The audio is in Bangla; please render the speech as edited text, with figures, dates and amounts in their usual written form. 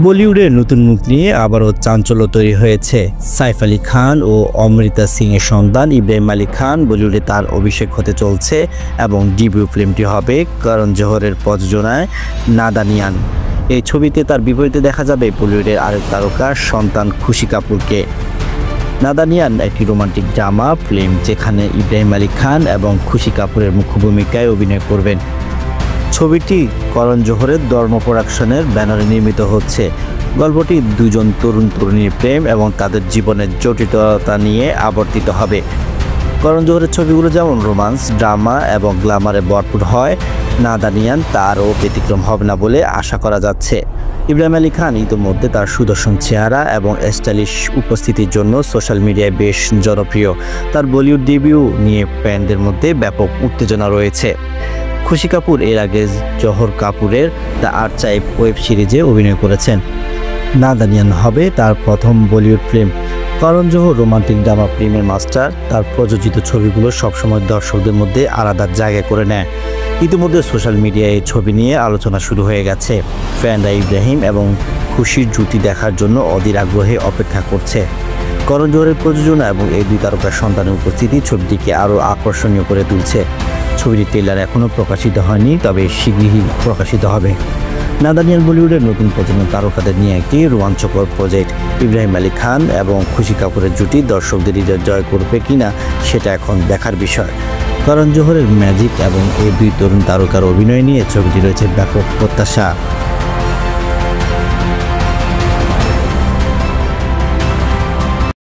বলিউডের নতুন মুখ নিয়ে আবারও চাঞ্চল্য তৈরি হয়েছে। সাইফ আলী খান ও অমৃতা সিং এর সন্তান ইব্রাহিম আলী খান বলিউডে তার অভিষেক হতে চলছে এবং ডেবিউ ফিল্মটি হবে করণ জোহরের প্রযোজনায় নাদানিয়ান। এই ছবিতে তার বিপরীতে দেখা যাবে বলিউডের আরেক তারকা সন্তান খুশি কাপুরকে। নাদানিয়ান একটি রোমান্টিক ড্রামা ফিল্ম যেখানে ইব্রাহিম আলী খান এবং খুশি কাপুরের মুখ্য ভূমিকায় অভিনয় করবেন। ছবিটি করণ জোহরের ধর্ম প্রোডাকশনের ব্যানারে নির্মিত হচ্ছে। গল্পটি দুজন তরুণ তরুণীর প্রেম এবং তাদের জীবনের জটিলতা নিয়ে আবর্তিত হবে। করণ জোহরের ছবিগুলো যেমন রোমান্স, ড্রামা এবং গ্ল্যামারে ভরপুর হয়, নাদানিয়ান তারও ব্যতিক্রম হবে না বলে আশা করা যাচ্ছে। ইব্রাহিম আলী খান ইতিমধ্যে তার সুদর্শন চেহারা এবং স্টাইলিশ উপস্থিতির জন্য সোশ্যাল মিডিয়ায় বেশ জনপ্রিয়। তার বলিউড ডেবিউ নিয়ে ফ্যানদের মধ্যে ব্যাপক উত্তেজনা রয়েছে। খুশি কাপুর এর আগে জোহর কাপুরের দ্য আর্চাইভ ওয়েব সিরিজে অভিনয় করেছেন। নাদানিয়ান হবে তার প্রথম Bollywood film. Karan Johar romantic drama ফিল্মের মাস্টার। তার প্রযোজিত ছবিগুলো সবসময় দর্শকদের মধ্যে আলাদা জায়গা করে নেয়। ইতিমধ্যে সোশ্যাল মিডিয়ায় এই ছবি নিয়ে আলোচনা শুরু হয়ে গেছে। ফ্যানরা ইব্রাহিম এবং খুশির জুটি দেখার জন্য অধীর আগ্রহে অপেক্ষা করছে। করণ জোহরের প্রযোজনা এবং এই দুই তারকার সন্তানের উপস্থিতি ছবিটিকে আরও আকর্ষণীয় করে তুলছে। ছবিটির ট্রেলার এখনও প্রকাশিত হয়নি, তবে শীঘ্রই প্রকাশিত হবে। নাদানিয়ান বলিউডের নতুন প্রজন্মের তারকাদের নিয়ে একটি রোমাঞ্চকর প্রজেক্ট। ইব্রাহিম আলী খান এবং খুশি কাপুরের জুটি দর্শকদের হৃদয় জয় করবে কিনা সেটা এখন দেখার বিষয়। করণ জোহরের ম্যাজিক এবং এই দুই তরুণ তারকার অভিনয় নিয়ে ছবিটি রয়েছে ব্যাপক প্রত্যাশা।